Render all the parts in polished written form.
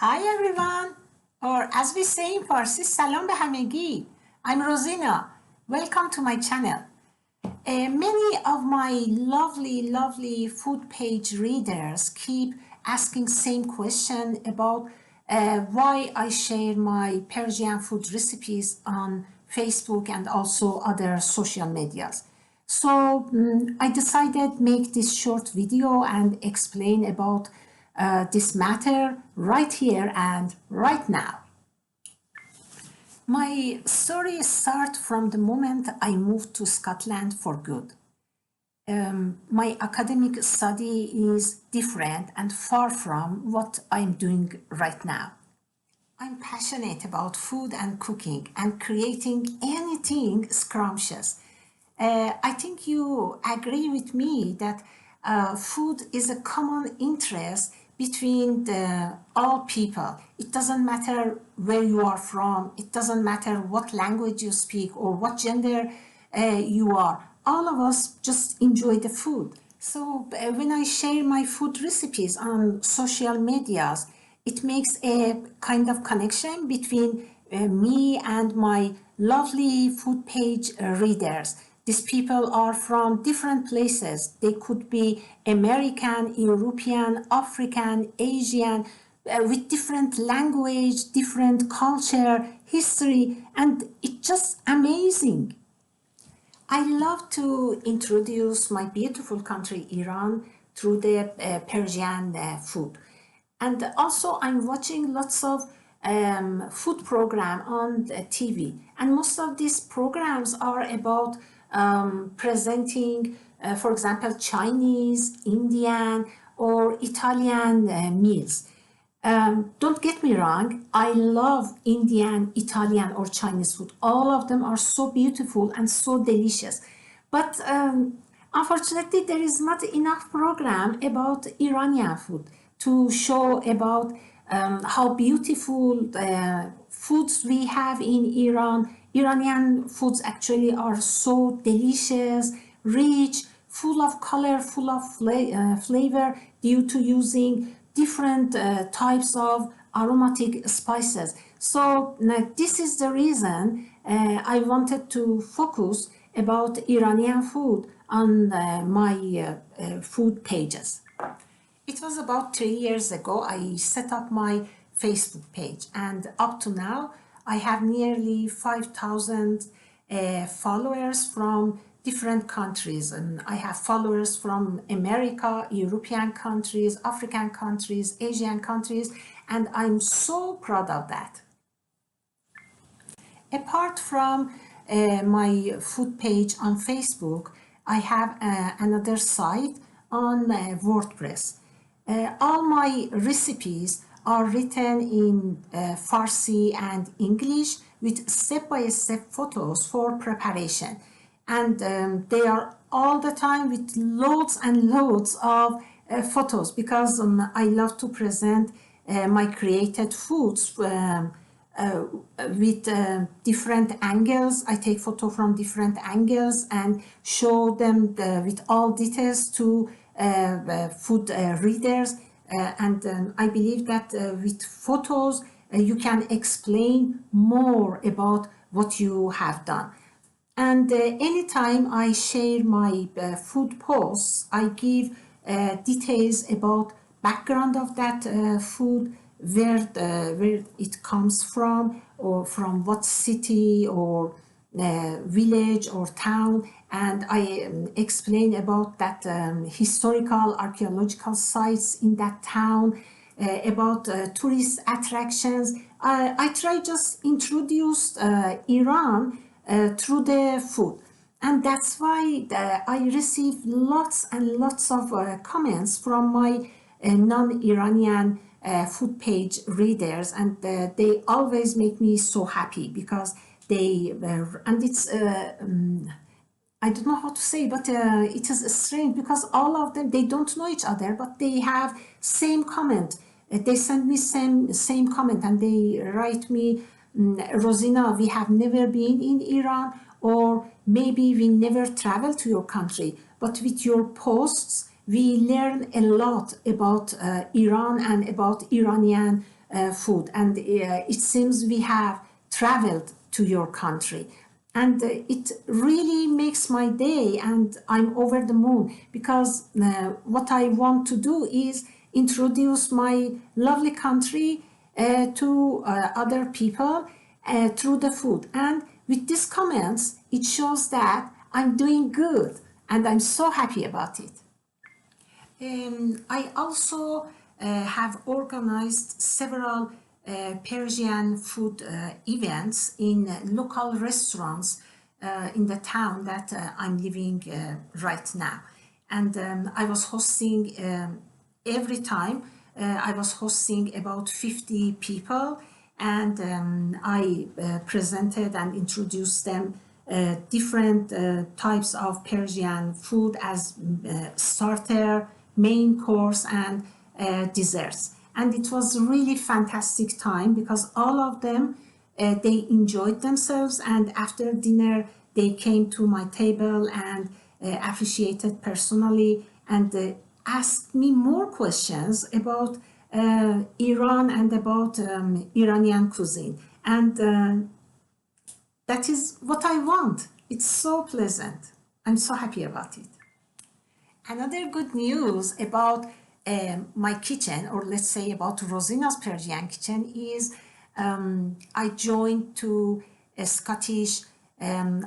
Hi everyone, or as we say in Farsi, salam be hamegi. I'm Rozina. Welcome to my channel. Many of my lovely food page readers keep asking same question about why I share my Persian food recipes on Facebook and also other social medias. So I decided make this short video and explain about this matter right here and right now. My story starts from the moment I moved to Scotland for good. My academic study is different and far from what I'm doing right now. I'm passionate about food and cooking and creating anything scrumptious. I think you agree with me that food is a common interest between all people. It doesn't matter where you are from, it doesn't matter what language you speak or what gender you are. All of us just enjoy the food. So when I share my food recipes on social medias, it makes a kind of connection between me and my lovely food page readers. These people are from different places. They could be American, European, African, Asian, with different language, different culture, history, and it's just amazing. I love to introduce my beautiful country, Iran, through the Persian food. And also I'm watching lots of food program on the TV. And most of these programs are about presenting, for example, Chinese, Indian, or Italian meals. Don't get me wrong, I love Indian, Italian, or Chinese food. All of them are so beautiful and so delicious. But unfortunately, there is not enough program about Iranian food to show about how beautiful foods we have in Iran. Iranian foods actually are so delicious, rich, full of color, full of flavor due to using different types of aromatic spices. So this is the reason I wanted to focus about Iranian food on my food pages. It was about 3 years ago I set up my Facebook page, and up to now I have nearly 5,000 followers from different countries, and I have followers from America, European countries, African countries, Asian countries, and I'm so proud of that. Apart from my food page on Facebook, I have another site on WordPress. All my recipes are written in Farsi and English with step-by-step photos for preparation. And they are all the time with loads and loads of photos, because I love to present my created foods with different angles. I take photo from different angles and show them with all details to food readers. And I believe that with photos you can explain more about what you have done. And anytime I share my food posts, I give details about background of that food, where it comes from, or from what city or village or town, and I explain about that historical archaeological sites in that town, about tourist attractions. I try just introduce Iran through the food, and that's why I receive lots and lots of comments from my non-Iranian food page readers, and they always make me so happy, because they and it's I don't know how to say, but it is strange, because all of them, they don't know each other, but they have same comment. They send me same comment, and they write me, Rozina, we have never been in Iran, or maybe we never traveled to your country, but with your posts we learn a lot about Iran and about Iranian food, and it seems we have traveled to your country. And it really makes my day, and I'm over the moon, because what I want to do is introduce my lovely country to other people through the food. And with these comments, it shows that I'm doing good, and I'm so happy about it. I also have organized several Persian food events in local restaurants in the town that I'm living right now. And I was hosting every time I was hosting about 50 people, and I presented and introduced them different types of Persian food as starter, main course, and desserts. And it was really fantastic time, because all of them they enjoyed themselves, and after dinner they came to my table and appreciated personally and asked me more questions about Iran and about Iranian cuisine. And that is what I want. It's so pleasant. I'm so happy about it. Another good news about my kitchen, or let's say about Rozina's Persian kitchen, is I joined to a Scottish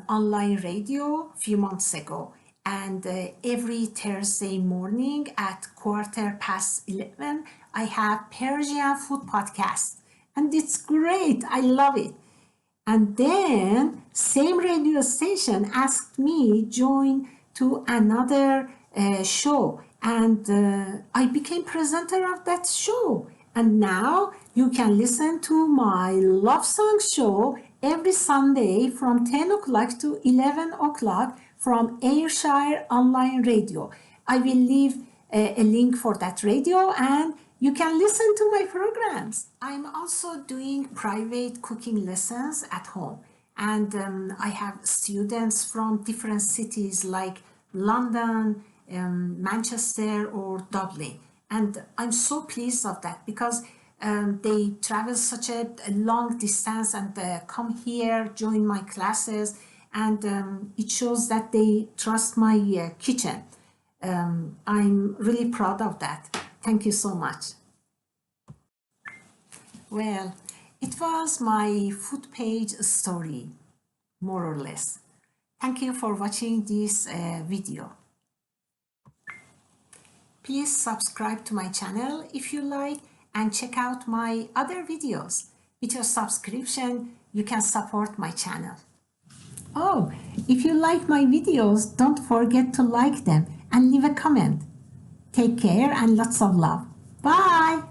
online radio a few months ago. And every Thursday morning at 11:15, I have Persian food podcast. And it's great. I love it. And then same radio station asked me join to another show. And I became presenter of that show. And now you can listen to my love song show every Sunday from 10 o'clock to 11 o'clock from Ayrshire Online Radio. I will leave a link for that radio, and you can listen to my programs. I'm also doing private cooking lessons at home. And I have students from different cities like London, Manchester, or Dublin. And I'm so pleased of that, because they travel such a long distance and come here, join my classes, and it shows that they trust my kitchen. I'm really proud of that. Thank you so much. Well, it was my food page story, more or less. Thank you for watching this video. Please subscribe to my channel if you like, and check out my other videos. With your subscription, you can support my channel. Oh, if you like my videos, don't forget to like them and leave a comment. Take care and lots of love. Bye!